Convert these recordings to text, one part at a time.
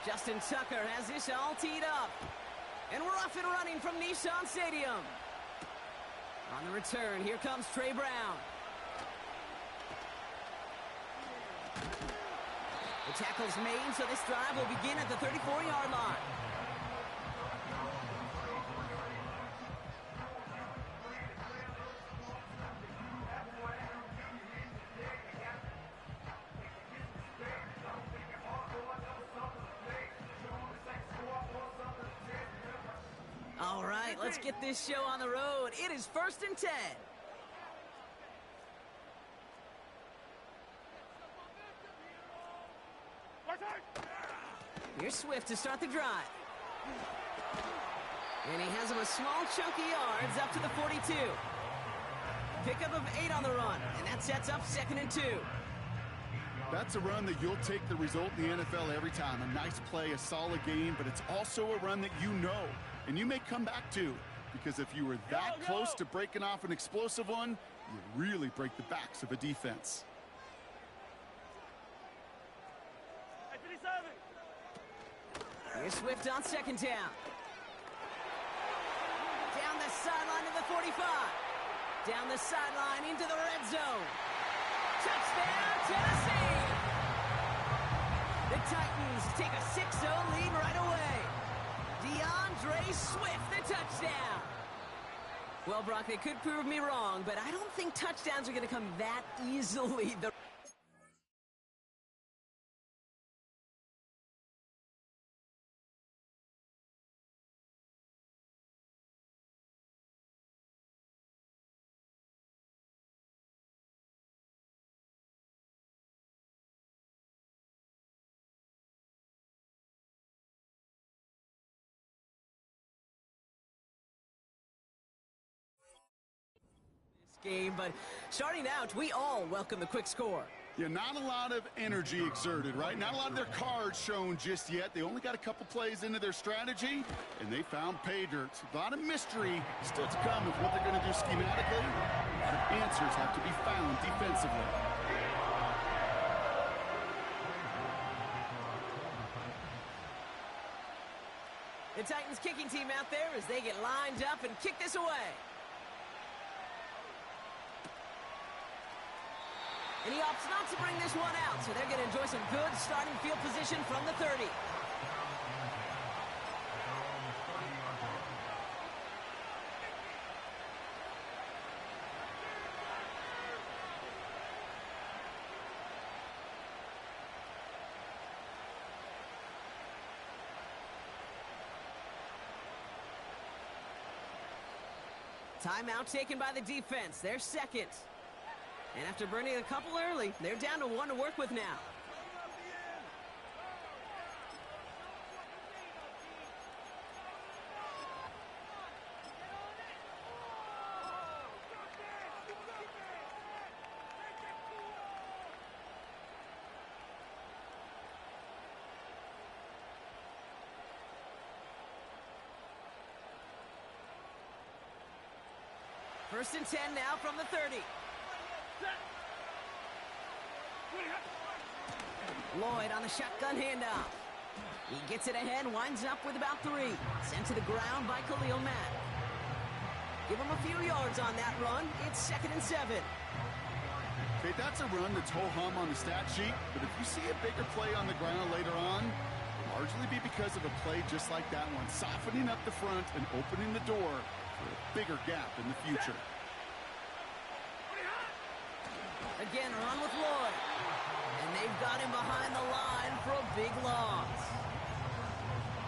Justin Tucker has this all teed up. And we're off and running from Nissan Stadium. On the return, here comes Trey Brown. The tackle's made, so this drive will begin at the 34-yard line. All right, let's get this show on the road. It is 1st and 10. Here's Swift to start the drive. And he has him a small chunky yards up to the 42. Pickup of 8 on the run, and that sets up 2nd and 2. That's a run that you'll take the result in the NFL every time. A nice play, a solid game, but it's also a run that you know, and you may come back to, because if you were that close to breaking off an explosive one, you really break the backs of a defense. Here's Swift on 2nd down. Down the sideline to the 45. Down the sideline into the red zone. Touchdown, Tennessee! The Titans take a 6-0 lead right away. DeAndre Swift, the touchdown. Well, Brock, they could prove me wrong, but I don't think touchdowns are going to come that easily. Game, but starting out, we all welcome the quick score. Yeah, not a lot of energy exerted, right? Not a lot of their cards shown just yet. They only got a couple plays into their strategy, and they found pay dirt. A lot of mystery still to come with what they're going to do schematically. A lot of answers have to be found defensively. The Titans kicking team out there as they get lined up and kick this away. And he opts not to bring this one out, so they're going to enjoy some good starting field position from the 30. Timeout taken by the defense. They're 2nd. And after burning a couple early, they're down to 1 to work with now. First and 10 now from the 30. Lloyd on the shotgun handoff. He gets it ahead, winds up with about 3. Sent to the ground by Khalil Mack. Give him a few yards on that run. It's 2nd and 7. Okay, that's a run that's ho-hum on the stat sheet, but if you see a bigger play on the ground later on, it'll largely be because of a play just like that one, softening up the front and opening the door for a bigger gap in the future. Again, run with Lloyd. And they've got him behind the line for a big loss.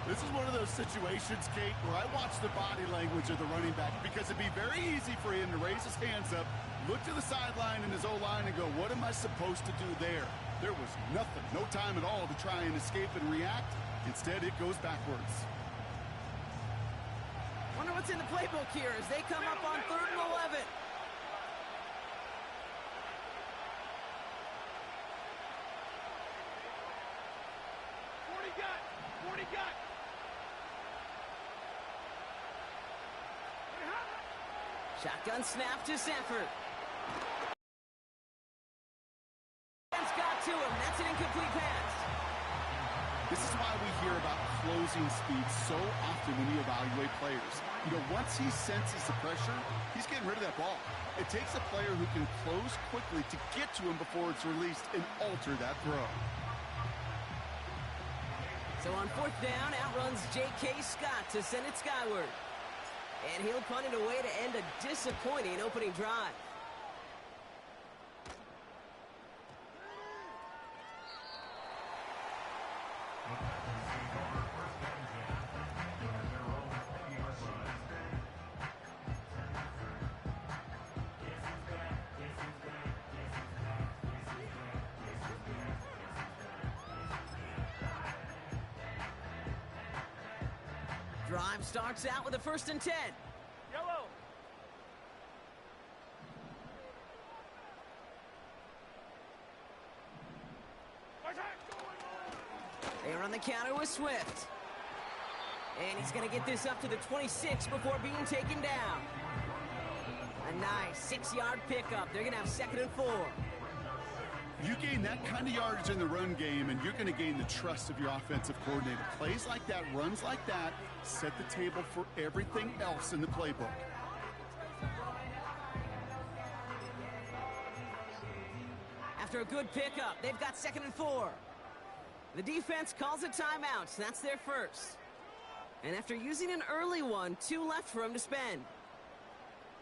This is one of those situations, Kate, where I watch the body language of the running back because it'd be very easy for him to raise his hands up, look to the sideline in his O-line and go, what am I supposed to do there? There was nothing, no time at all to try and escape and react. Instead, it goes backwards. Wonder what's in the playbook here as they come up on 3rd and 11. Shotgun snap to Sanford. Got to him. That's an incomplete pass. This is why we hear about closing speed so often when you evaluate players. You know, once he senses the pressure, he's getting rid of that ball. It takes a player who can close quickly to get to him before it's released and alter that throw. So on fourth down, out runs J.K. Scott to send it skyward. And he'll punt it away to end a disappointing opening drive. Drive starts out with a 1st and 10. Yellow. They run the counter with Swift. And he's going to get this up to the 26 before being taken down. A nice 6-yard pickup. They're going to have 2nd and 4. You gain that kind of yardage in the run game, and you're going to gain the trust of your offensive coordinator. Plays like that, runs like that, set the table for everything else in the playbook. After a good pickup, they've got 2nd and 4. The defense calls a timeout. That's their first. And after using an early one, 2 left for him to spend.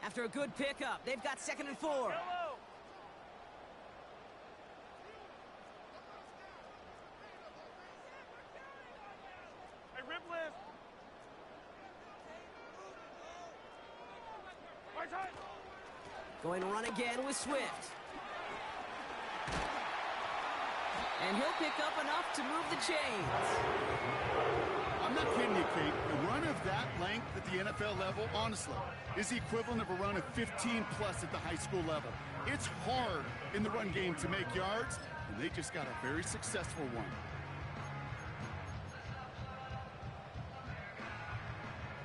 After a good pickup, they've got 2nd and 4. Yellow. Hey, rip list. Right side. Going to run again with Swift. And he'll pick up enough to move the chains. I'm not kidding you, Kate. A run of that length at the NFL level, honestly, is the equivalent of a run of 15-plus at the high school level. It's hard in the run game to make yards, and they just got a very successful one.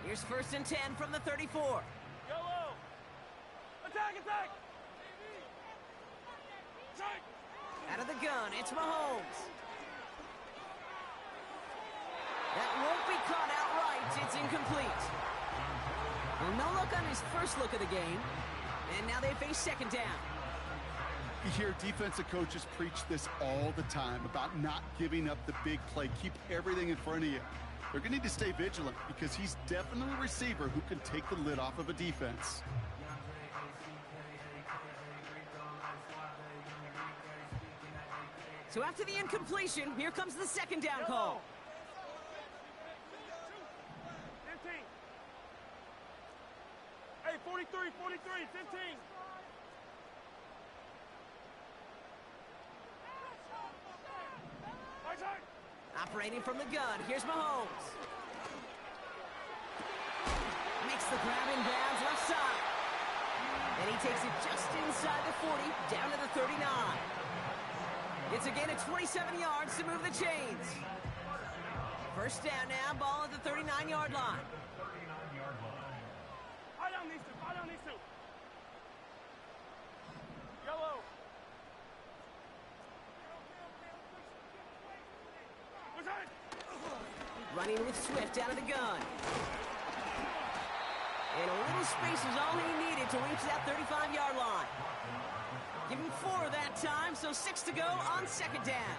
Here's 1st and 10 from the 34. Yellow. Attack, attack. Attack. Out of the gun, it's Mahomes. That won't be caught outright. It's incomplete. Well, no look on his first look of the game. And now they face 2nd down. You hear defensive coaches preach this all the time about not giving up the big play. Keep everything in front of you. They're going to need to stay vigilant because he's definitely a receiver who can take the lid off of a defense. So after the incompletion, here comes the 2nd down call. 15. Hey, 43, 15. Right side. Operating from the gun, here's Mahomes. Makes the grab in bounds left side. And he takes it just inside the 40, down to the 39. It's a gain of 27 yards to move the chains. 1st down now, ball at the 39-yard line. Fire down these two. Yellow. Right side. Running with Swift out of the gun. And a little space is all he needed to reach that 35-yard line. Give him 4 that time, so 6 to go on 2nd down.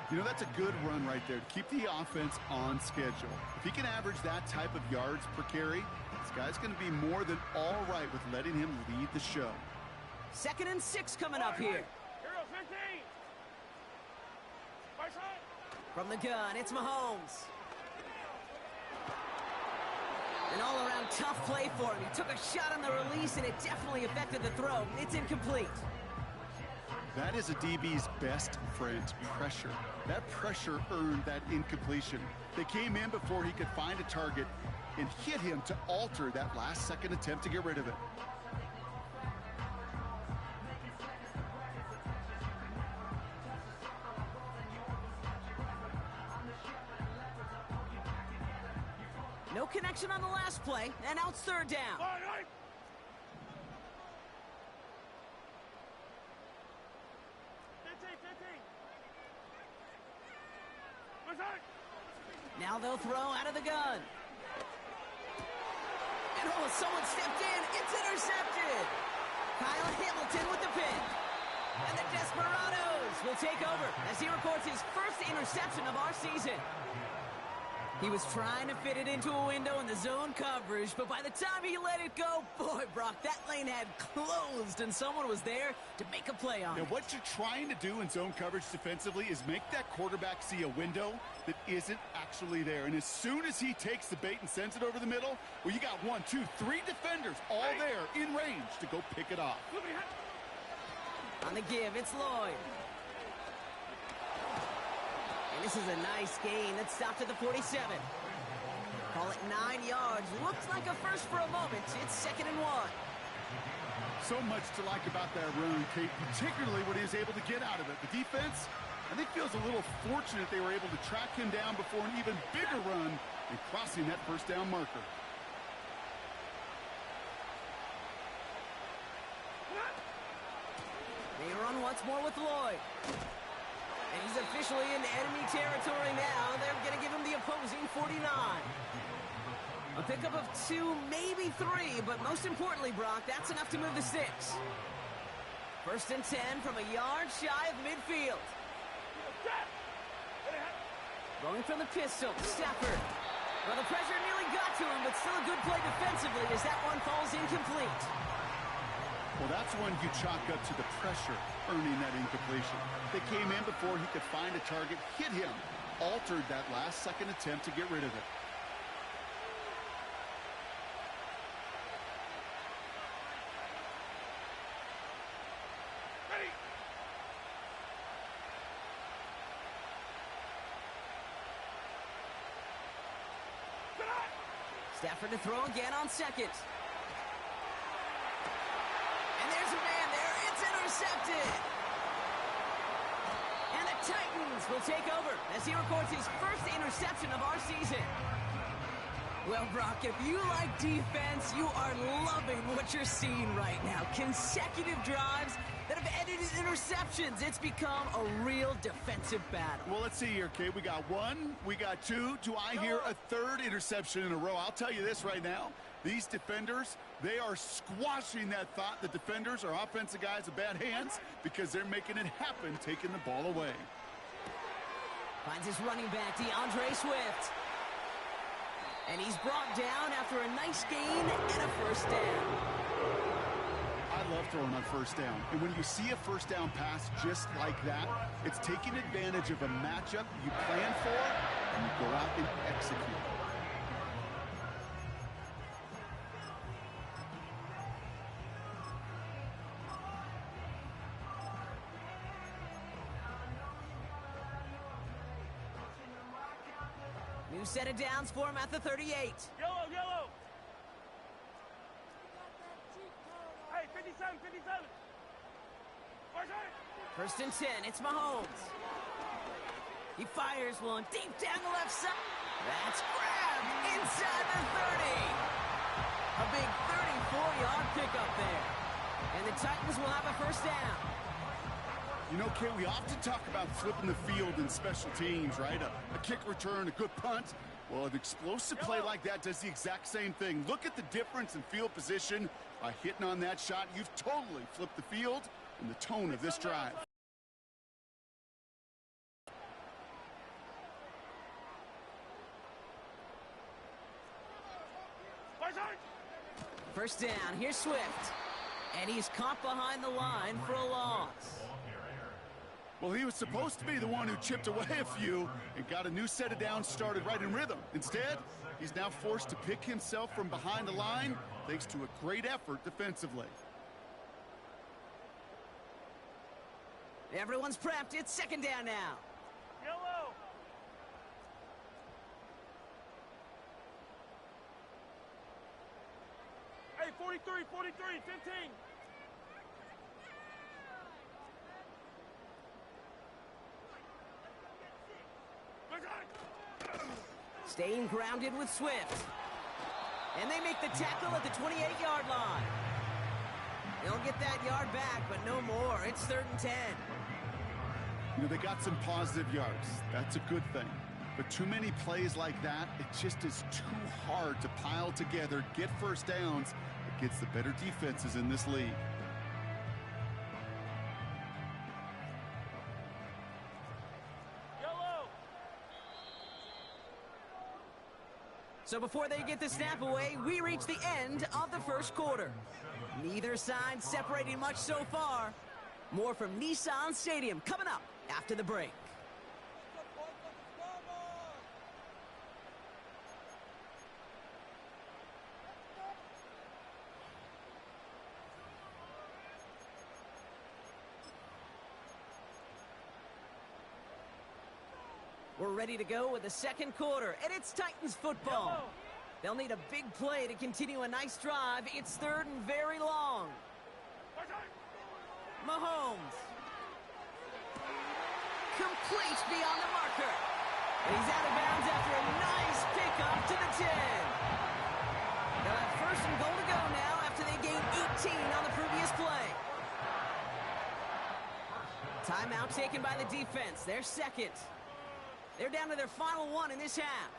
You know, that's a good run right there to keep the offense on schedule. If he can average that type of yards per carry, this guy's going to be more than all right with letting him lead the show. 2nd and 6 coming up here. Hero 15. Right side. From the gun, it's Mahomes. An all-around tough play for him. He took a shot on the release, and it definitely affected the throw. It's incomplete. That is a DB's best friend, pressure. That pressure earned that incompletion. They came in before he could find a target and hit him to alter that last-second attempt to get rid of it. No connection on the last play, and now it's 3rd down. All right. 15. Now they'll throw out of the gun. And oh, someone stepped in. It's intercepted. Kyle Hamilton with the pick. And the Desperados will take over as he records his first interception of our season. He was trying to fit it into a window in the zone coverage, but by the time he let it go, boy, Brock, that lane had closed, and someone was there to make a play on it. Now, what you're trying to do in zone coverage defensively is make that quarterback see a window that isn't actually there. And as soon as he takes the bait and sends it over the middle, well, you got 1, 2, 3 defenders all there in range to go pick it off. On the give, it's Lloyd. And this is a nice gain that stopped at the 47. Call it 9 yards. Looks like a first for a moment. It's 2nd and 1. So much to like about that run, Kate, particularly what he was able to get out of it. The defense, I think, feels a little fortunate they were able to track him down before an even bigger run and crossing that first down marker. They run once more with Lloyd. And he's officially in enemy territory now. They're going to give him the opposing 49. A pickup of 2, maybe 3, but most importantly, Brock, that's enough to move the sticks. 1st and 10 from a yard shy of midfield. Going from the pistol, Stafford. Well, the pressure nearly got to him, but still a good play defensively as that one falls incomplete. Well, that's one you chalk up to the pressure earning that incompletion. They came in before he could find a target, hit him, altered that last-second attempt to get rid of it. Ready. Stafford to throw again on 2nd. And there's a man there. It's intercepted. And the Titans will take over as he records his first interception of our season. Well, Brock, if you like defense, you are loving what you're seeing right now. Consecutive drives that have ended in interceptions. It's become a real defensive battle. Well, let's see here, Kate. We got 1, we got 2. Do I hear a 3rd interception in a row? I'll tell you this right now. These defenders, they are squashing that thought the defenders are offensive guys with bad hands because they're making it happen, taking the ball away. Finds his running back, DeAndre Swift. And he's brought down after a nice gain and a first down. I love throwing on first down. And when you see a first down pass just like that, it's taking advantage of a matchup you plan for, and you go out and execute. New set of downs for him at the 38. Yellow, yellow. Hey, 57, 57. First and 10, it's Mahomes. He fires one deep down the left side. That's grabbed inside the 30. A big 34-yard pickup there. And the Titans will have a first down. You know, Kate, we often talk about flipping the field in special teams, right? A kick return, a good punt. Well, an explosive play like that does the exact same thing. Look at the difference in field position. By hitting on that shot, you've totally flipped the field and the tone of this drive. First down, here's Swift. And he's caught behind the line for a loss. Well, he was supposed to be the one who chipped away a few and got a new set of downs started right in rhythm. Instead, he's now forced to pick himself from behind the line thanks to a great effort defensively. Everyone's prepped. It's second down now. Yellow. Hey, 43, 43, 15. Staying grounded with Swift. And they make the tackle at the 28-yard line. They'll get that yard back, but no more. It's 3rd and 10. You know, they got some positive yards. That's a good thing. But too many plays like that, it just is too hard to pile together, get first downs against the better defenses in this league. Yellow. So before they get the snap away, we reach the end of the first quarter. Neither side separating much so far. More from Nissan Stadium coming up after the break. We're ready to go with the second quarter, and it's Titans football. Yellow. They'll need a big play to continue a nice drive. It's third and very long. Mahomes. Complete beyond the marker. And he's out of bounds after a nice pickup to the 10. They'll have first and goal to go now after they gained 18 on the previous play. Timeout taken by the defense. Their second. They're down to their final one in this half.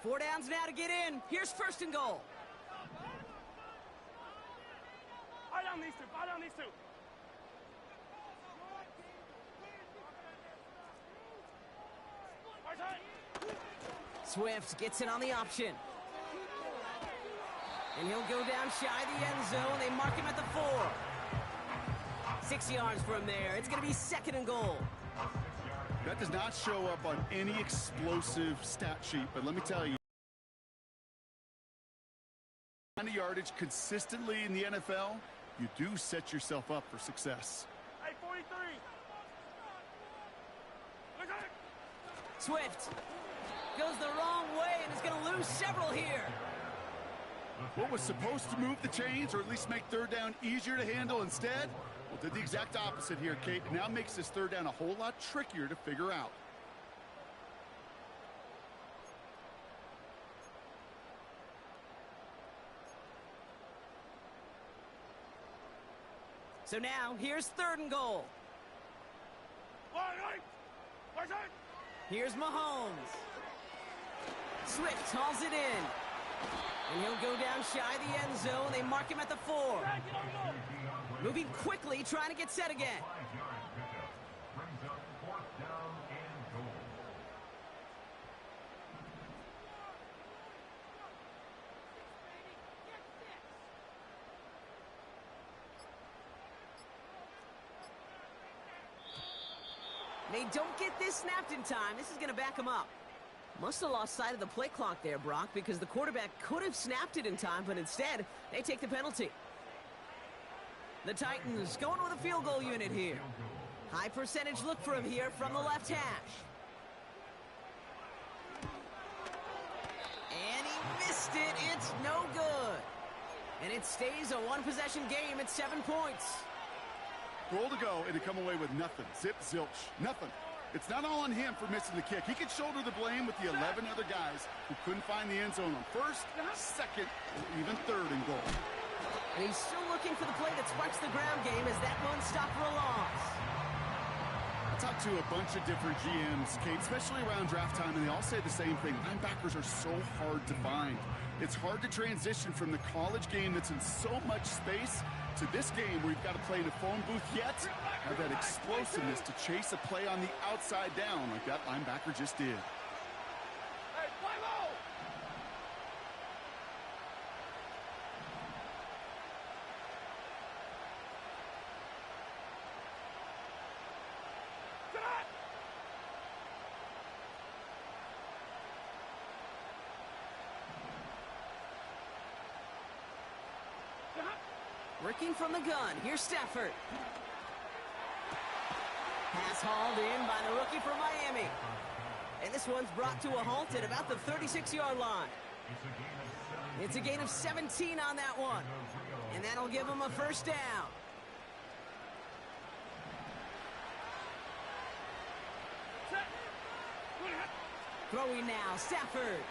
Four downs now to get in. Here's first and goal. Buy down these two. Buy down these two. Right side. Swift gets it on the option. And he'll go down shy of the end zone. They mark him at the 4. 6 yards from there. It's going to be second and goal. That does not show up on any explosive stat sheet, but let me tell you, kind of yardage consistently in the NFL, you do set yourself up for success. Hey, 43. Look at it. Swift goes the wrong way and is going to lose several here. What was supposed to move the chains, or at least make third down easier to handle instead, well, did the exact opposite here, Kate. It now makes this third down a whole lot trickier to figure out. So now, here's third and goal. Right side. Here's Mahomes. Swift hauls it in. And he'll go down shy of the end zone. They mark him at the 4. Moving quickly, trying to get set again. They don't get this snapped in time. This is going to back them up. Must have lost sight of the play clock there, Brock, because the quarterback could have snapped it in time, but instead, they take the penalty. The Titans going with a field goal unit here. High percentage look for him here from the left hash. And he missed it. It's no good. And it stays a one-possession game at 7 points. Goal to go, and to come away with nothing. Zip, zilch, nothing. It's not all on him for missing the kick. He can shoulder the blame with the 11 other guys who couldn't find the end zone on first, second, or even third and goal. And he's still looking for the play that sparks the ground game as that one stopped for a loss. I talked to a bunch of different GMs, Kate, especially around draft time, and they all say the same thing. Linebackers are so hard to find. It's hard to transition from the college game that's in so much space to this game where you've got to play in a phone booth, yet have that explosiveness to chase a play on the outside down like that linebacker just did. Hey, play low. Working from the gun. Here's Stafford. Pass hauled in by the rookie from Miami. And this one's brought to a halt at about the 36-yard line. It's a gain of 17 on that one. And that'll give them a first down. Throwing now, Stafford.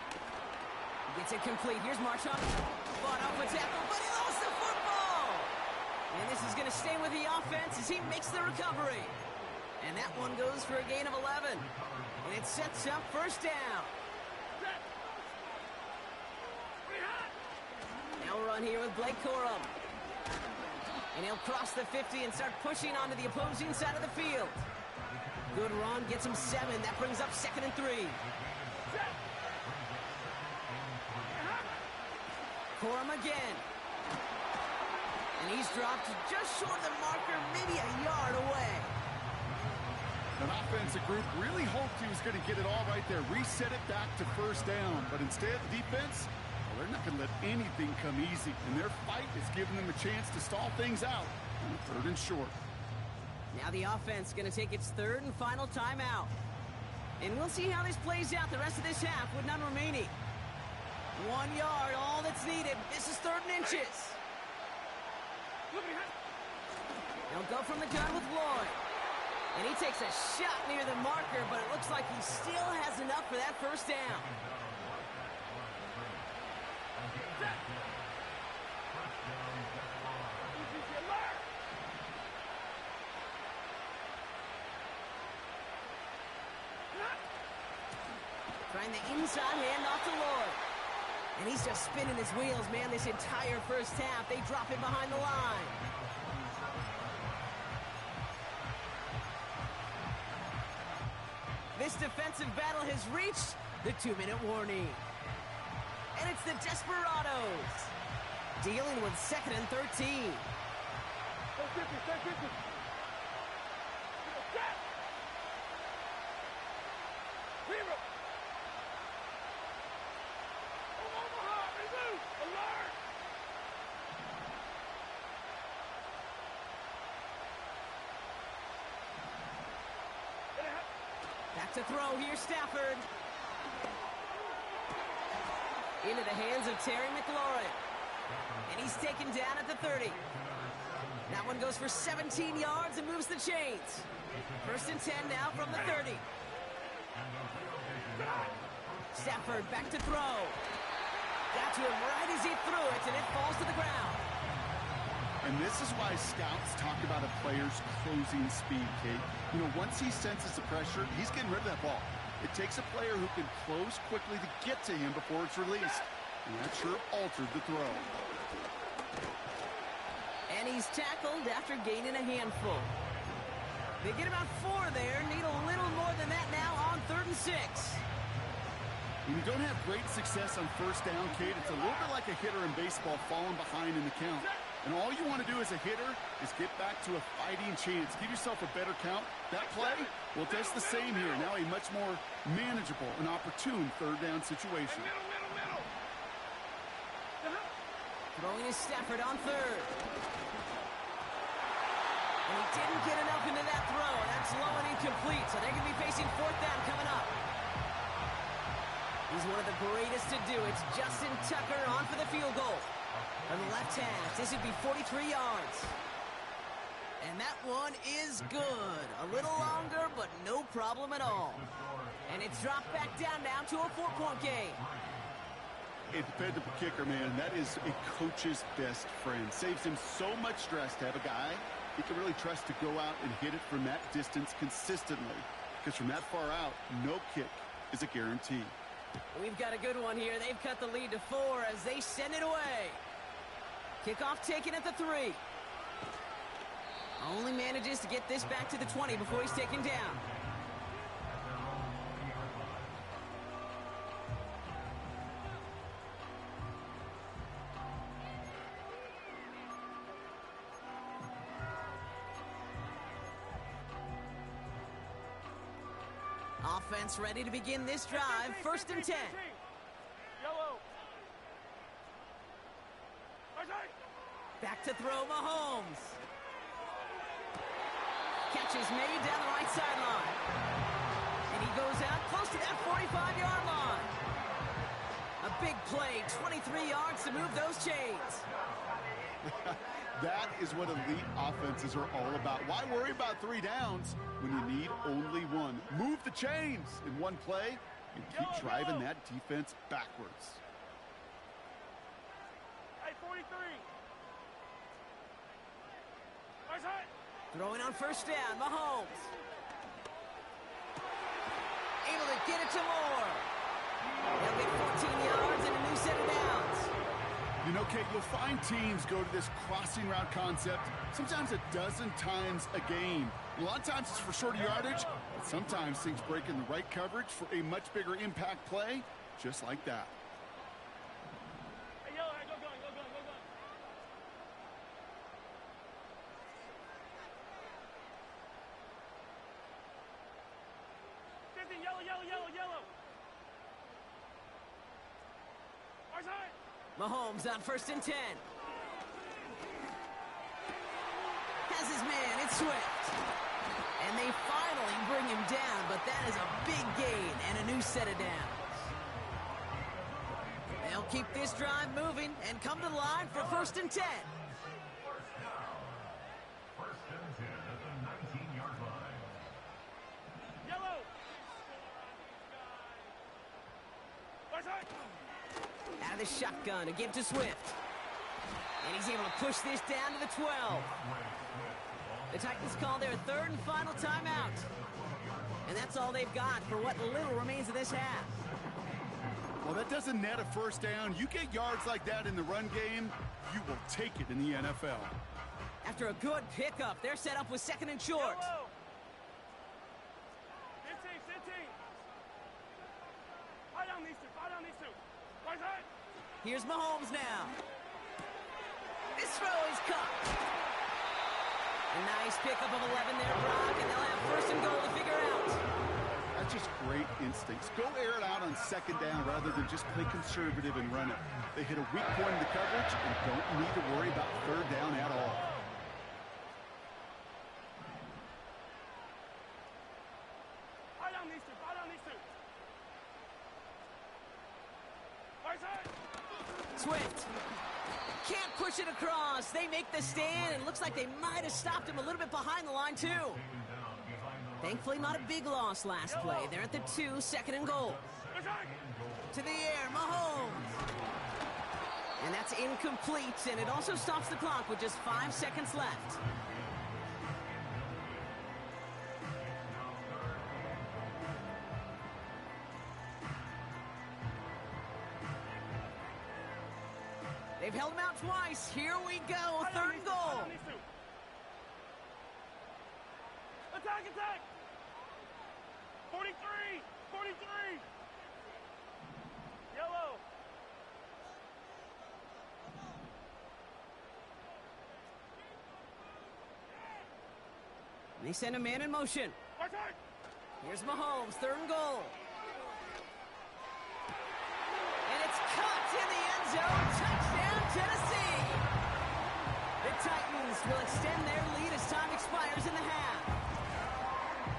Gets it complete. Here's Marchand. Fought off a tackle, but he lost the football. And this is going to stay with the offense as he makes the recovery. And that one goes for a gain of 11. And it sets up first down. Now we're on here with Blake Corum. And he'll cross the 50 and start pushing onto the opposing side of the field. Good run, gets him 7. That brings up 2nd and 3. Corum again. And he's dropped just short of the marker, maybe a yard away. An offensive group really hoped he was going to get it all right there, reset it back to first down. But instead, the defense, well, they're not going to let anything come easy. And their fight is giving them a chance to stall things out on 3rd and short. Now the offense going to take its 3rd and final timeout. And we'll see how this plays out the rest of this half with none remaining. 1 yard, all that's needed. This is 3rd and inches. They'll go from the gun with Lloyd. And he takes a shot near the marker, but it looks like he still has enough for that first down. Trying the inside handoff to Lloyd. And he's just spinning his wheels, man, this entire first half. They drop it behind the line. This defensive battle has reached the 2-minute warning. And it's the Desperados dealing with 2nd and 13. Back to throw, here's Stafford. Into the hands of Terry McLaurin. And he's taken down at the 30. That one goes for 17 yards and moves the chains. 1st and 10 now from the 30. Stafford back to throw. Got to him right as he threw it, and it falls to the ground. And this is why scouts talk about a player's closing speed, Kate. You know, once he senses the pressure, he's getting rid of that ball. It takes a player who can close quickly to get to him before it's released. And that sure altered the throw. And he's tackled after gaining a handful. They get about 4 there, need a little more than that now on 3rd and 6. When you don't have great success on first down, Kate, it's a little bit like a hitter in baseball falling behind in the count. And all you want to do as a hitter is get back to a fighting chance. Give yourself a better count. That play, well, that's the same here. Now a much more manageable and opportune 3rd down situation. Throwing is Stafford on 3rd. And he didn't get enough into that throw. That's low and incomplete, so they're going to be facing 4th down coming up. He's one of the greatest to do. It's Justin Tucker on for the field goal. On the left hash, this would be 43 yards. And that one is good. A little longer, but no problem at all. And it's dropped back down now to a 4-point game. A dependable kicker, man, that is a coach's best friend. Saves him so much stress to have a guy he can really trust to go out and hit it from that distance consistently. Because from that far out, no kick is a guarantee. We've got a good one here. They've cut the lead to 4 as they send it away. Kickoff taken at the 3. Only manages to get this back to the 20 before he's taken down. Offense ready to begin this drive. 1st and 10. Yellow. Back to throw, Mahomes. Catch is made down the right sideline. And he goes out close to that 45-yard line. A big play, 23 yards to move those chains. That is what elite offenses are all about. Why worry about 3 downs when you need only 1? Move the chains in one play and keep driving that defense backwards. Hey, 43. Where's it? Throwing on first down, Mahomes. Able to get it to Moore. He'll get 14 yards and a new set of downs. You know, Kate, you'll find teams go to this crossing route concept sometimes a dozen times a game. A lot of times it's for shorter yardage, but sometimes things break in the right coverage for a much bigger impact play, just like that. Hey, yellow, hey, go gun, go gun, go gun. Yellow. Where's it? Mahomes on first and 10. Has his man, it's Swift. And they finally bring him down, but that is a big gain and a new set of downs. They'll keep this drive moving and come to the line for first and 10. Yellow. Where's it? Out of the shotgun, again to Swift. And he's able to push this down to the 12. The Titans call their third and final timeout. And that's all they've got for what little remains of this half. Well, that doesn't net a first down. You get yards like that in the run game, you will take it in the NFL. After a good pickup, they're set up with second and short. Yellow. 15. Fire down these two. Where's it? Here's Mahomes now. This throw is caught. A nice pickup of 11 there, Brock, and they'll have first and goal to figure out. That's just great instincts. Go air it out on second down rather than just play conservative and run it. They hit a weak point in the coverage and don't need to worry about third down at all. Fire down these two. Where's it? Swift can't push it across. They make the stand, and looks like they might have stopped him a little bit behind the line, too. Thankfully, not a big loss last play. They're at the 2, second and goal. Where's it? To the air, Mahomes. And that's incomplete, and it also stops the clock with just 5 seconds left. They've held him out twice. Here we go, third and goal. Attack! 43! Yellow! They send a man in motion. Where's it? Here's Mahomes, third and goal. And it's caught in the end zone. Touchdown, Tennessee. The Titans will extend their lead as time expires in the half.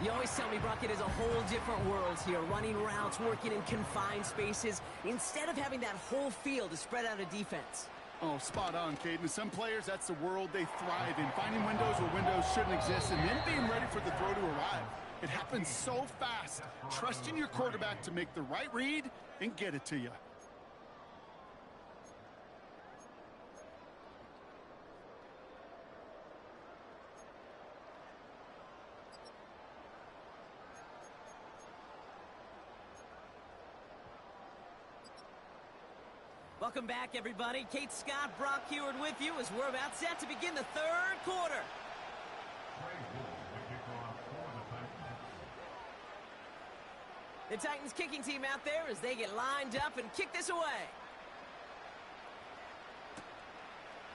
You always tell me, Brock, it is a whole different world here. Running routes, working in confined spaces, instead of having that whole field to spread out a defense. Oh, spot on, Caden. Some players, that's the world they thrive in. Finding windows where windows shouldn't exist and then being ready for the throw to arrive. It happens so fast. Trusting your quarterback to make the right read and get it to you. Welcome back, everybody. Kate Scott, Brock Huard with you as we're about set to begin the third quarter. The Titans kicking team out there as they get lined up and kick this away.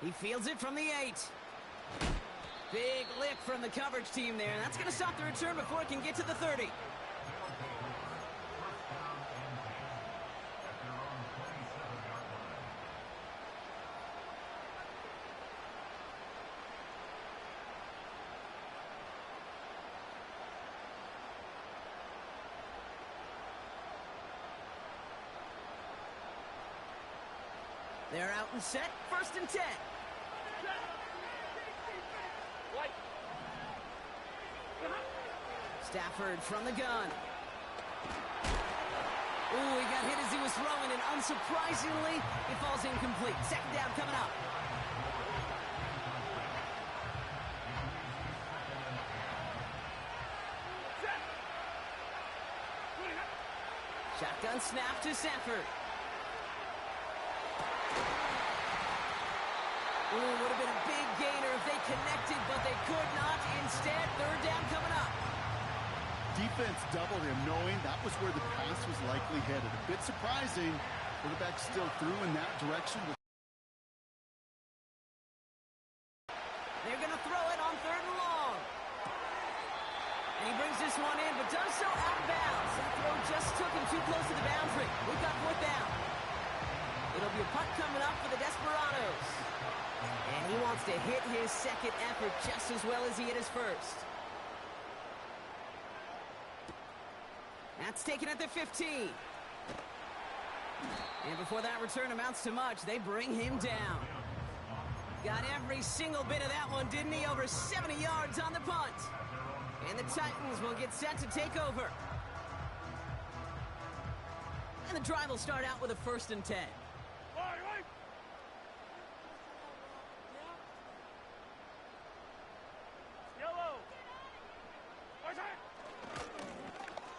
He fields it from the 8. Big lick from the coverage team there. That's going to stop the return before it can get to the 30. They're out and set. 1st and 10. Stafford from the gun. Ooh, he got hit as he was throwing, and unsurprisingly, it falls incomplete. 2nd down coming up. Shotgun snap to Stafford. Ooh, would have been a big gainer if they connected, but they could not. Instead, 3rd down coming up. Defense doubled him, knowing that was where the pass was likely headed. A bit surprising. Quarterback still threw in that direction. They're going to throw it on 3rd and long. And he brings this one in, but does so out of bounds. That throw just took him too close to the boundary. We've got 4th down. It'll be a punt coming up for the Desperados. And he wants to hit his 2nd effort just as well as he hit his 1st. That's taken at the 15. And before that return amounts to much, they bring him down. Got every single bit of that one, didn't he? Over 70 yards on the punt. And the Titans will get set to take over. And the drive will start out with a 1st and 10.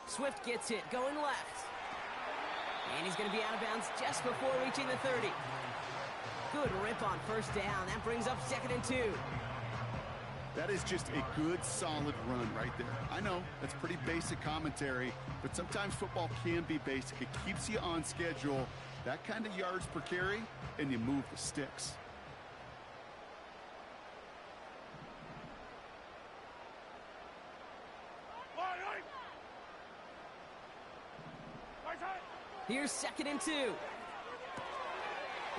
Swift gets it, going left. And he's going to be out of bounds just before reaching the 30. Good rip on 1st down. That brings up 2nd and 2. That is just a good, solid run right there. I know, that's pretty basic commentary, but sometimes football can be basic. It keeps you on schedule, that kind of yards per carry, and you move the sticks. Here's 2nd and 2.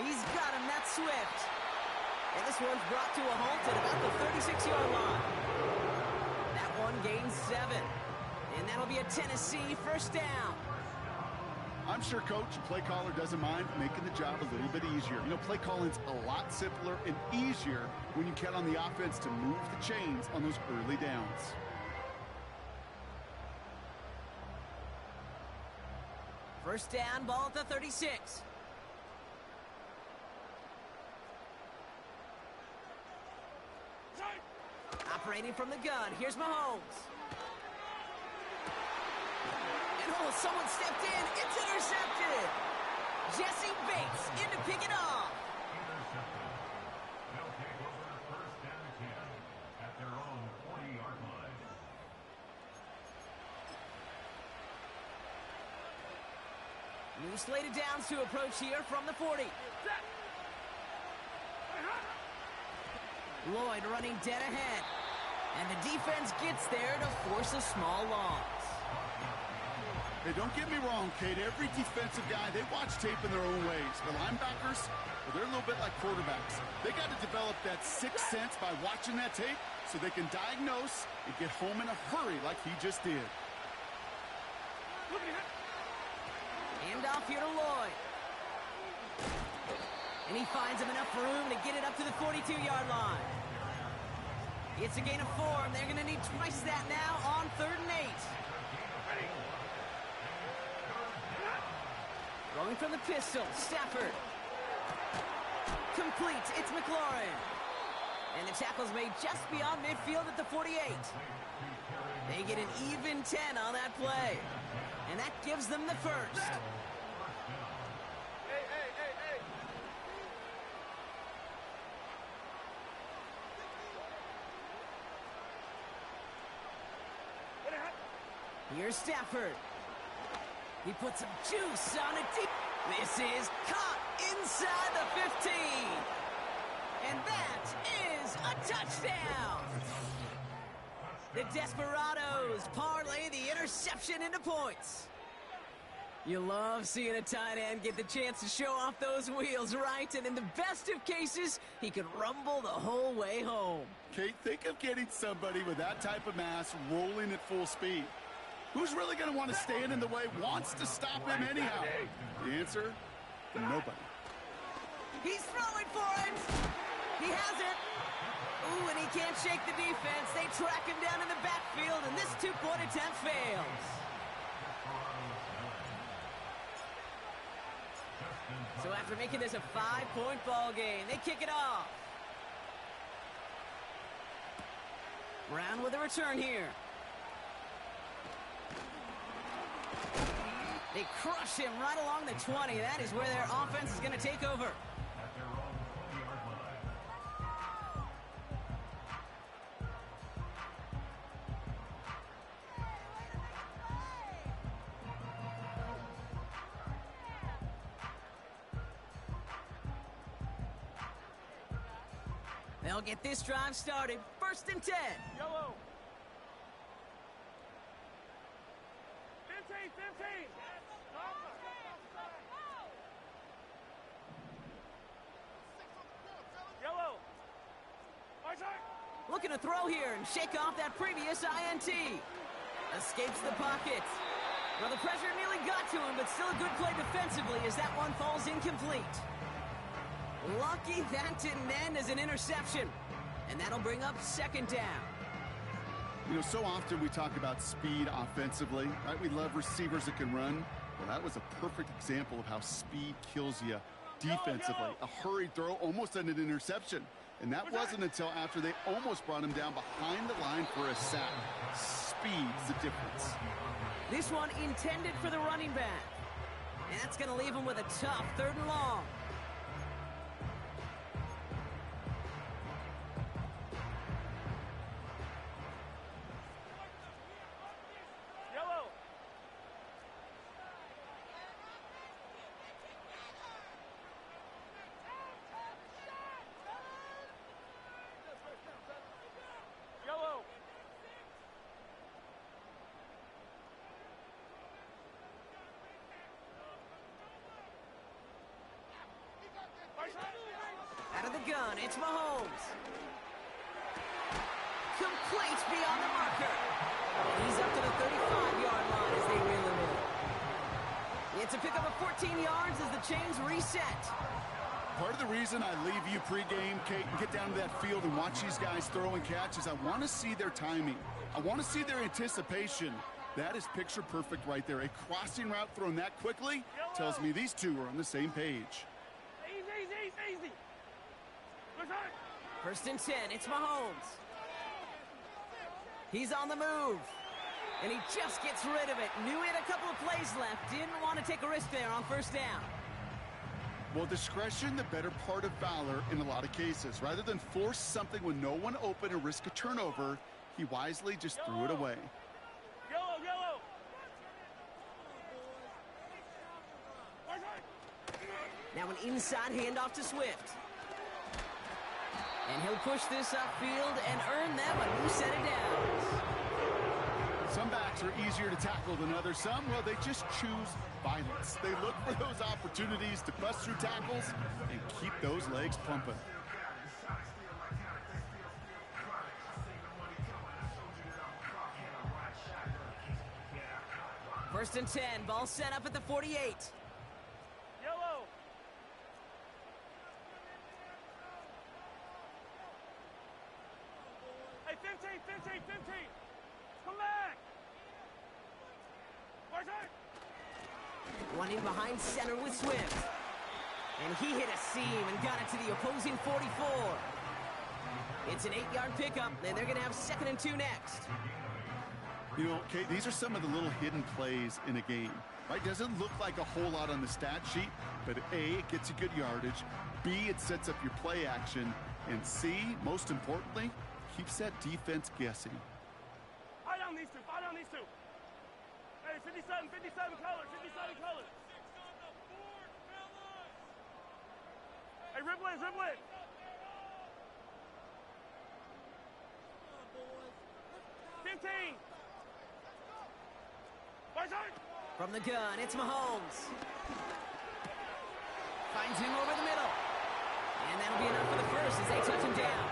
He's got him, that's Swift. And this one's brought to a halt at about the 36-yard line. That one gains 7. And that'll be a Tennessee 1st down. I'm sure coach and play caller doesn't mind making the job a little bit easier. You know, play calling's a lot simpler and easier when you count on the offense to move the chains on those early downs. First down, ball at the 36. Operating from the gun, here's Mahomes. And oh, someone stepped in, it's intercepted. Jesse Bates in to pick it off. New slated downs to approach here from the 40. Lloyd running dead ahead. And the defense gets there to force a small loss. Hey, don't get me wrong, Kate. Every defensive guy, they watch tape in their own ways. The linebackers, well, they're a little bit like quarterbacks. They got to develop that sixth sense by watching that tape so they can diagnose and get home in a hurry like he just did. Hand off here to Lloyd. And he finds him enough room to get it up to the 42-yard line. It's a gain of 4, and they're going to need twice that now on 3rd and 8. Rolling from the pistol, Stafford. Complete, it's McLaurin. And the tackle's made just beyond midfield at the 48. They get an even 10 on that play. And that gives them the first. Here's Stafford. He puts some juice on it deep. This is caught inside the 15. And that is a touchdown. The Desperados parlay the interception into points. You love seeing a tight end get the chance to show off those wheels, right? And in the best of cases, he could rumble the whole way home. Kate, think of getting somebody with that type of mass rolling at full speed. Who's really going to want to stand in the way, wants to stop him anyhow? The answer, nobody. He's throwing for it. He has it. Ooh, and he can't shake the defense. They track him down in the backfield, and this two-point attempt fails. So after making this a 5-point ball game, they kick it off. Brown with a return here. They crush him right along the 20. That is where their offense is going to take over. They'll get this drive started. 1st and 10. Yellow. 15, 15. Yellow. My turn. Looking to throw here and shake off that previous INT. Escapes the pocket. Well, the pressure nearly got to him, but still a good play defensively as that one falls incomplete. Lucky that didn't end as an interception. And that'll bring up 2nd down. You know, so often we talk about speed offensively, right? We love receivers that can run. Well, that was a perfect example of how speed kills you defensively. A hurried throw, almost an interception. And that wasn't until after they almost brought him down behind the line for a sack. Speed's the difference. This one intended for the running back. And that's going to leave him with a tough 3rd and long. Yellow. Yellow. Out of the gun, it's Mahomes. Complete beyond the marker. And he's up to the 35-yard line as they reel him in. It's a pickup of 14 yards as the chains reset. Part of the reason I leave you pregame, Kate, and get down to that field and watch these guys throw and catch is I want to see their timing. I want to see their anticipation. That is picture perfect right there. A crossing route thrown that quickly tells me these two are on the same page. Easy. Return. 1st and 10, it's Mahomes. He's on the move. And he just gets rid of it. Knew he had a couple of plays left. Didn't want to take a risk there on 1st down. Well, discretion, the better part of valor in a lot of cases. Rather than force something with no one open and risk a turnover, he wisely just threw it away. Yellow. Now an inside handoff to Swift. And he'll push this upfield and earn them a new set of downs. Some backs are easier to tackle than others. Some, well, they just choose violence. They look for those opportunities to bust through tackles and keep those legs pumping. First and 10, ball set up at the 48. Yellow. Hey, 15. Come back. One in behind center with Swift. And he hit a seam and got it to the opposing 44. It's an 8-yard pickup, and they're going to have 2nd and 2 next. You know, Kate, these are some of the little hidden plays in a game, right? Doesn't look like a whole lot on the stat sheet, but A, it gets you good yardage. B, it sets up your play action. And C, most importantly, keeps that defense guessing. Fight on these two. Hey, 57 colors. Hey, ribble it. 15. From the gun, it's Mahomes. Finds him over the middle. And that'll be enough for the first as they touch him down.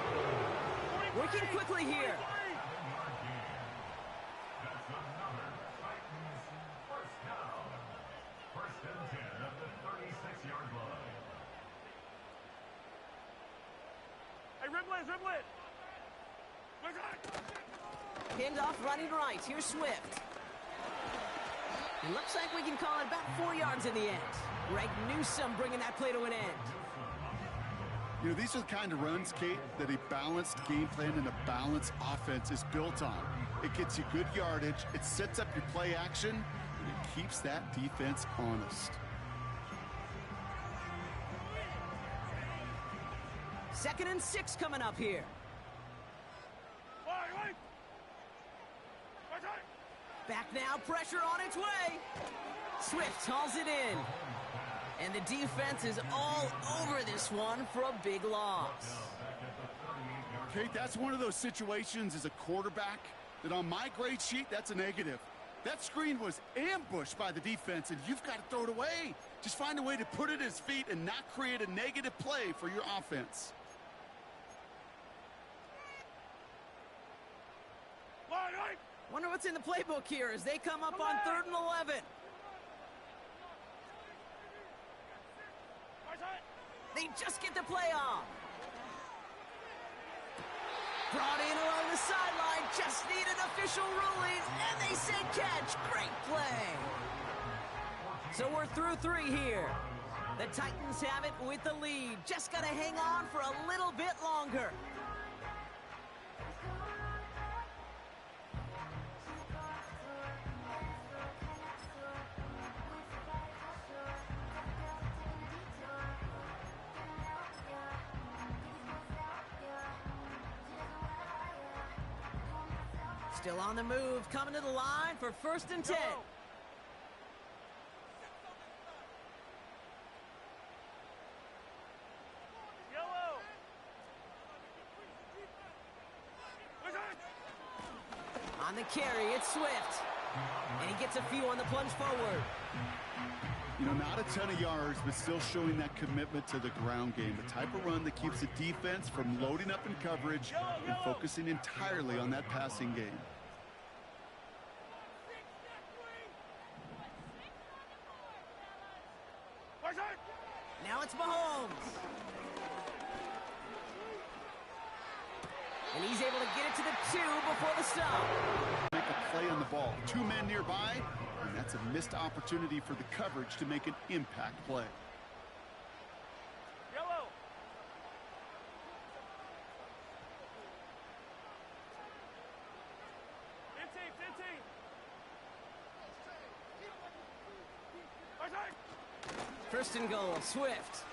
Working quickly here. dribble it, dribble it. Pinned off running right. Here's Swift. It looks like we can call it about 4 yards in the end. Greg Newsome bringing that play to an end. You know, these are the kind of runs, Kate, that a balanced game plan and a balanced offense is built on. It gets you good yardage, it sets up your play action, and it keeps that defense honest. Second and 6 coming up here. Back now, pressure on its way. Swift hauls it in. And the defense is all over this one for a big loss. Kate, that's one of those situations as a quarterback that on my grade sheet, that's a negative. That screen was ambushed by the defense, and you've got to throw it away. Just find a way to put it at his feet and not create a negative play for your offense. Wonder what's in the playbook here as they come up on 3rd and 11. They just get the play off. Brought in along the sideline, just needed official rulings, and they said catch. Great play. So we're through 3 here. The Titans have it with the lead. Just got to hang on for a little bit longer. Still on the move, coming to the line for 1st and 10. On the carry, it's Swift. And he gets a few on the plunge forward. You know, not a ton of yards, but still showing that commitment to the ground game. The type of run that keeps the defense from loading up in coverage and focusing entirely on that passing game. Now it's Mahomes. And he's able to get it to the 2 before the stop. Make a play on the ball. 2 men nearby, and that's a missed opportunity for the coverage to make an impact play. Yellow. First and goal, Swift.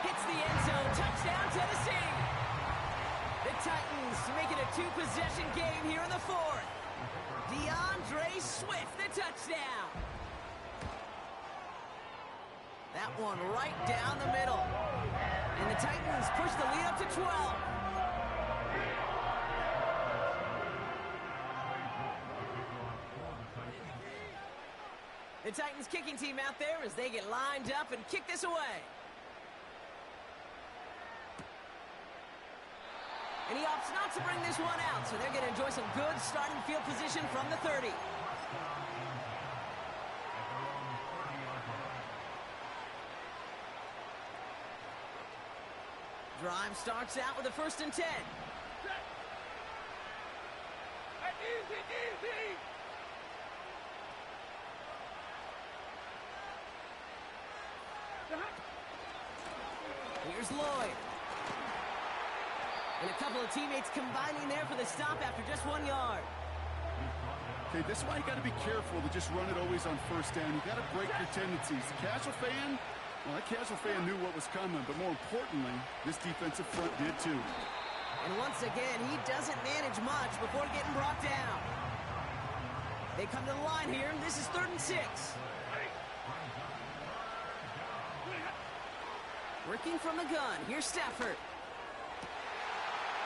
Hits the end zone, touchdown Tennessee. The Titans make it a 2-possession game here in the 4th. DeAndre Swift, the touchdown. That one right down the middle. And the Titans push the lead up to 12. The Titans kicking team out there as they get lined up and kick this away. And he opts not to bring this one out, so they're going to enjoy some good starting field position from the 30. Drive starts out with a 1st and 10. Here's Lloyd. And a couple of teammates combining there for the stop after just 1 yard. Okay, this is why you got to be careful to just run it always on 1st down. You got to break your tendencies. The casual fan, well, that casual fan knew what was coming, but more importantly, this defensive front did too. And once again, he doesn't manage much before getting brought down. They come to the line here, and this is 3rd and 6. Working from the gun, here's Stafford.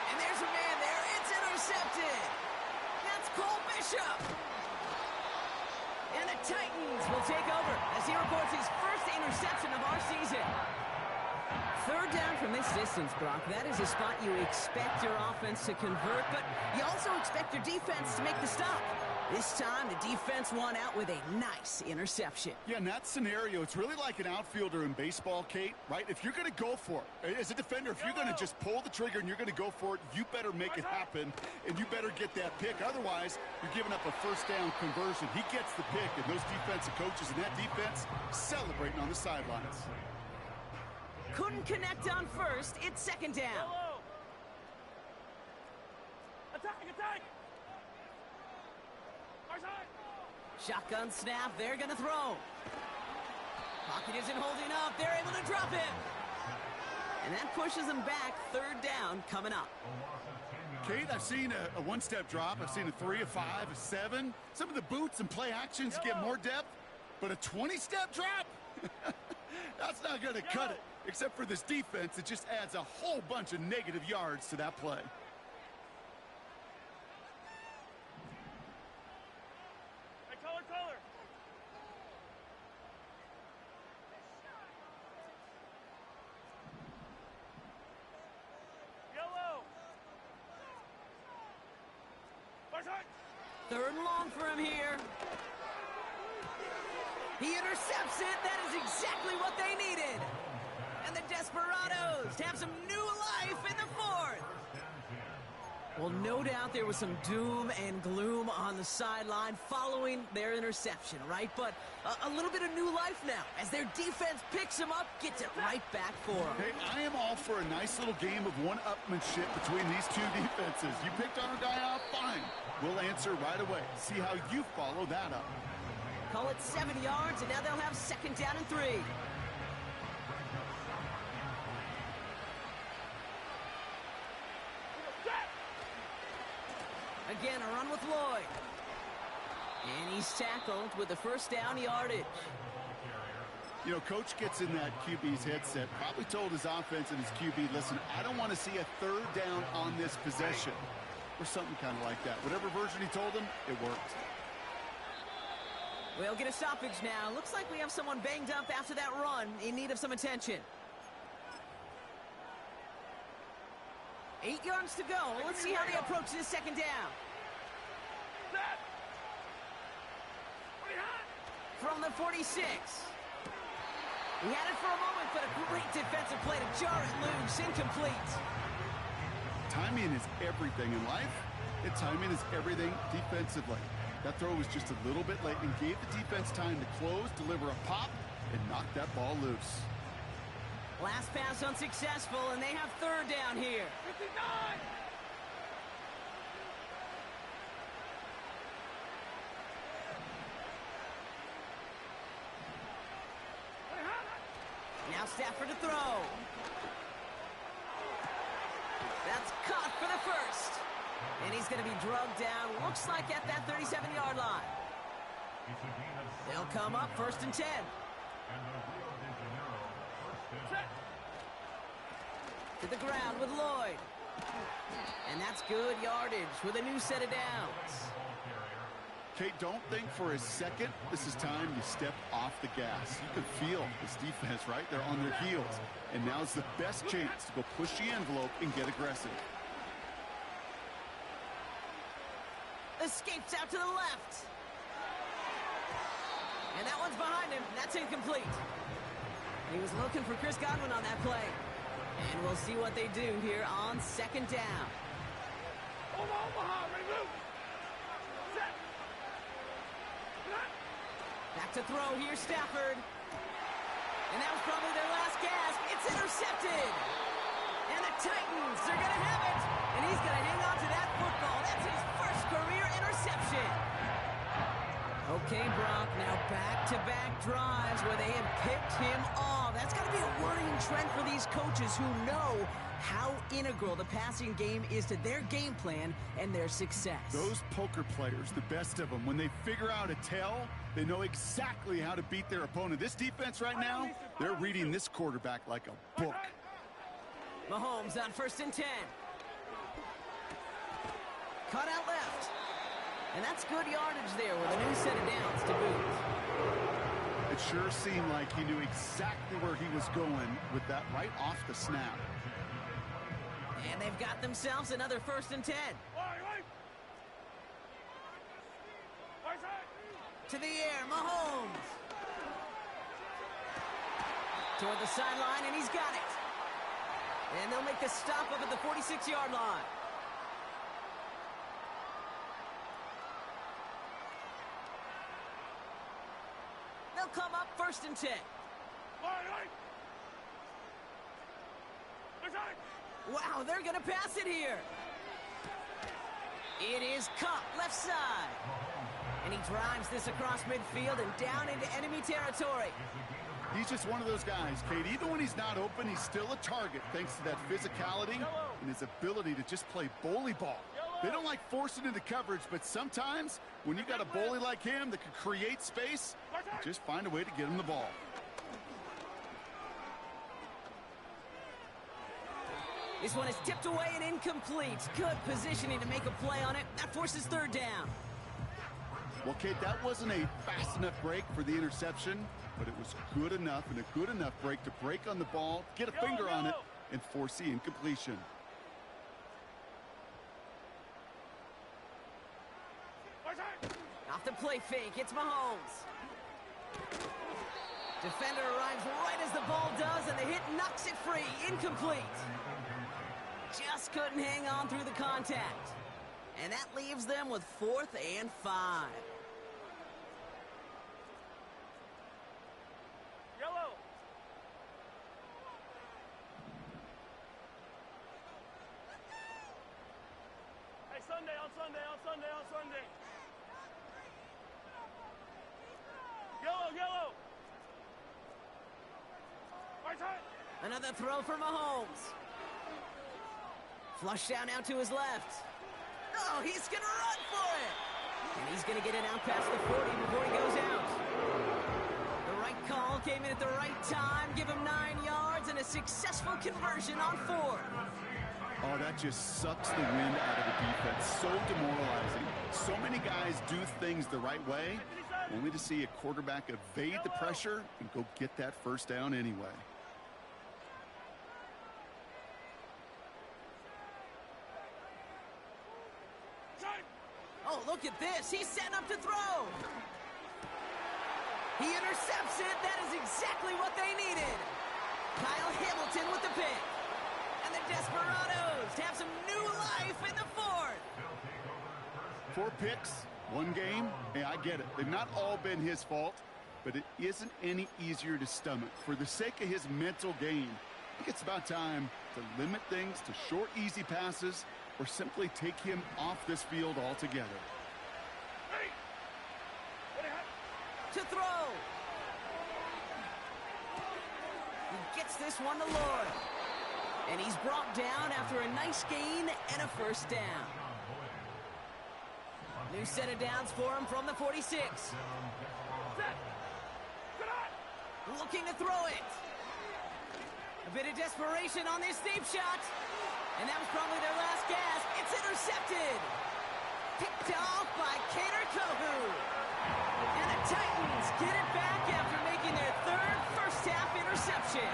And there's a man there, it's intercepted. That's Cole Bishop. And the Titans will take over as he records his first interception of our season. 3rd down from this distance, Brock. That is a spot you expect your offense to convert, but you also expect your defense to make the stop. This time, the defense won out with a nice interception. Yeah, in that scenario, it's really like an outfielder in baseball, Kate, right? If you're going to go for it, as a defender, if you're going to just pull the trigger and you're going to go for it, you better make it happen, and you better get that pick. Otherwise, you're giving up a first down conversion. He gets the pick, and those defensive coaches and that defense celebrating on the sidelines. Couldn't connect on first. It's second down. Hello. Attack, attack. Our side. Shotgun snap. They're going to throw. Pocket isn't holding up. They're able to drop him. And that pushes them back. Third down coming up. Kate, I've seen a one-step drop. I've seen a 3, a 5, a 7. Some of the boots and play actions get more depth, but a 20-step drop? That's not going to cut it. Except for this defense, it just adds a whole bunch of negative yards to that play. Hey, color. Yellow. Our side. Third and long for him here. He intercepts it. That is exactly what they needed. And the Desperados have some new life in the fourth. Well, no doubt there was some doom and gloom on the sideline following their interception, right? But a little bit of new life now as their defense picks them up, gets it right back for them. Hey, I am all for a nice little game of one-upmanship between these two defenses. You picked our guy out, fine. We'll answer right away. See how you follow that up. Call it 7 yards, and now they'll have second down and 3. Again, a run with Lloyd. And he's tackled with the first down yardage. You know, Coach gets in that QB's headset, probably told his offense and his QB, listen, I don't want to see a third down on this possession. Or something kind of like that. Whatever version he told him, it worked. We'll get a stoppage now. Looks like we have someone banged up after that run in need of some attention. 8 yards to go. Let's see how they approach this second down. From the 46. He had it for a moment, but a great defensive play to jar it loose. Incomplete. Timing is everything in life, and timing is everything defensively. That throw was just a little bit late and gave the defense time to close, deliver a pop, and knock that ball loose. Last pass unsuccessful, and they have third down here. 59! Now Stafford to throw. That's caught for the first. And he's going to be drugged down, looks like at that 37-yard line. They'll come up first and 10. To the ground with Lloyd. And that's good yardage with a new set of downs. Kate, don't think for a second this is time you step off the gas. You can feel this defense, right? They're on their heels. And now's the best chance to go push the envelope and get aggressive. Escapes out to the left. And that one's behind him. That's incomplete. He was looking for Chris Godwin on that play. And we'll see what they do here on second down. Omaha, ready, move. Set. Back to throw here, Stafford. And that was probably their last gasp. It's intercepted. And the Titans are going to have it. And he's going to hang on to that football. That's his first career interception. Okay, Brock, now back-to-back drives where they have picked him off. That's got to be a worrying trend for these coaches who know how integral the passing game is to their game plan and their success. Those poker players, the best of them, when they figure out a tell, they know exactly how to beat their opponent. This defense right now, they're reading this quarterback like a book. Mahomes on first and 10. Cut out left. And that's good yardage there with a new set of downs to boot. It sure seemed like he knew exactly where he was going with that right off the snap. And they've got themselves another first and 10. To the air, Mahomes. Toward the sideline, and he's got it. And they'll make the stop up at the 46-yard line. They'll come up 1st and 10. Wow, they're going to pass it here. It is Kupp, left side. And he drives this across midfield and down into enemy territory. He's just one of those guys, Kate. Even when he's not open, he's still a target thanks to that physicality and his ability to just play bully ball. They don't like forcing into coverage, but sometimes when you got a bully like him that can create space, just find a way to get him the ball. This one is tipped away and incomplete. Good positioning to make a play on it. That forces 3rd down. Well, Kate, that wasn't a fast enough break for the interception, but it was good enough and a good enough break to break on the ball, get a finger on it, and force the incompletion. Off the play fake, it's Mahomes. Defender arrives right as the ball does, and the hit knocks it free. Incomplete. Just couldn't hang on through the contact. And that leaves them with 4th and 5. Yellow. Hey, Sunday, on Sunday, on Sunday, on Sunday. Yellow, yellow. Right side. Another throw for Mahomes. Flush down out to his left. Oh, he's going to run for it. And he's going to get it out past the 40 before he goes out. The right call came in at the right time. Give him 9 yards and a successful conversion on 4th. Oh, that just sucks the wind out of the defense. So demoralizing. So many guys do things the right way, only to see a quarterback evade the pressure and go get that 1st down anyway. Oh, look at this. He's setting up to throw. He intercepts it. That is exactly what they needed. Kyle Hamilton with the pick. And the Desperados have some new life in the 4th. 4 picks, 1 game. Hey, I get it. They've not all been his fault, but it isn't any easier to stomach. For the sake of his mental game, I think it's about time to limit things to short, easy passes or simply take him off this field altogether. To throw. He gets this one to Lord. And he's brought down after a nice gain and a 1st down. New set of downs for him from the 46. Looking to throw it. A bit of desperation on this deep shot. And that was probably their last gasp. It's intercepted. Picked off by Kader Kohou. And the Titans get it back after making their 3rd first-half interception.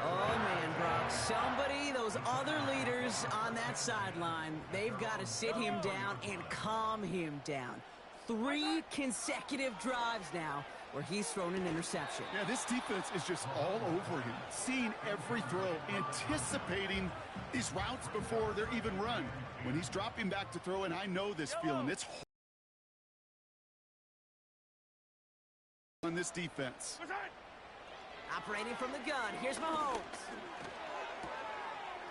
Oh, man, Brock. Somebody, those other leaders on that sideline, they've got to sit him down and calm him down. 3 consecutive drives now where he's thrown an interception. Yeah, this defense is just all over him, seeing every throw, anticipating these routes before they're even run. When he's dropping back to throw, and I know this feeling, it's on this defense. Operating from the gun, here's Mahomes.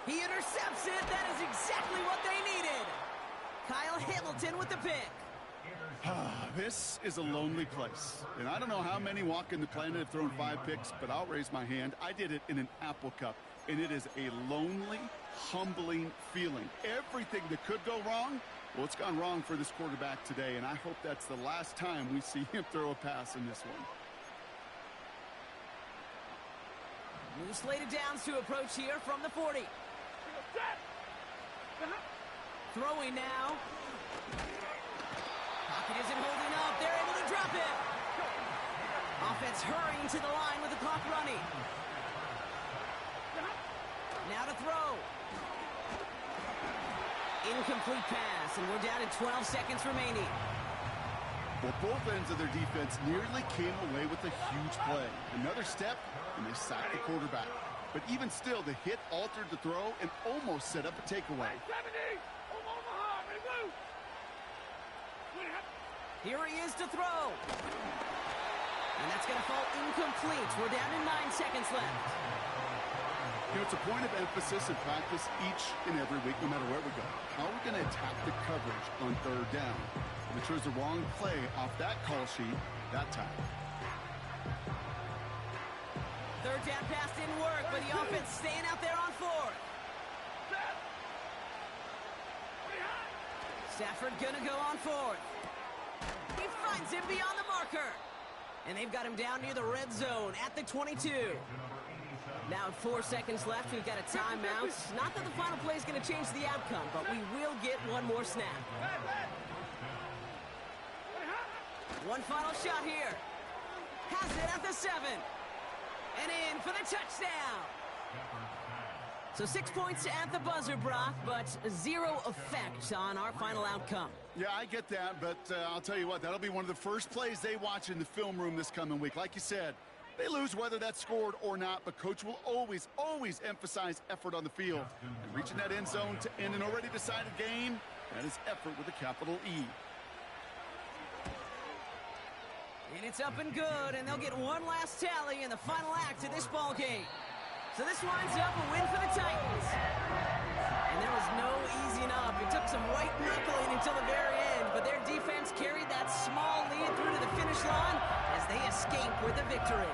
He intercepts it. That is exactly what they needed. Kyle Hamilton with the pick. This is a lonely place, and I don't know how many walking the planet have thrown 5 picks, but I'll raise my hand. I did it in an Apple Cup, and it is a lonely, humbling feeling. Everything that could go wrong, well, it's gone wrong for this quarterback today, and I hope that's the last time we see him throw a pass in this one. New slated downs to approach here from the 40. Throwing now. Pocket isn't holding up. They're able to drop it. Offense hurrying to the line with the clock running. Now to throw. Incomplete pass, and we're down to 12 seconds remaining. Well, both ends of their defense nearly came away with a huge play. Another step, and they sacked the quarterback. But even still, the hit altered the throw and almost set up a takeaway. 70! Omaha, ready to move! Here he is to throw. And that's going to fall incomplete. We're down to 9 seconds left. You know, it's a point of emphasis in practice each and every week, no matter where we go. How are we going to attack the coverage on third down? And they chose the wrong play off that call sheet that time. Third down pass didn't work, but the offense staying out there on fourth. Stafford gonna go on fourth. He finds him beyond the marker. And they've got him down near the red zone at the 22. Now 4 seconds left, we've got a timeout. Not that the final play is going to change the outcome, but we will get one more snap. One final shot here. Has it at the 7. And in for the touchdown. So 6 points at the buzzer, Brock, but 0 effect on our final outcome. Yeah, I get that, but I'll tell you what, that'll be one of the first plays they watch in the film room this coming week. Like you said, they lose whether that's scored or not, but Coach will always, always emphasize effort on the field. And reaching that end zone to end an already decided game, that is effort with a capital E. And it's up and good, and they'll get one last tally in the final act of this ball game. So this winds up a win for the Titans. And there was no easing up. It took some white knuckling until the very end, but their defense carried that small lead through to the finish line as they escape with a victory.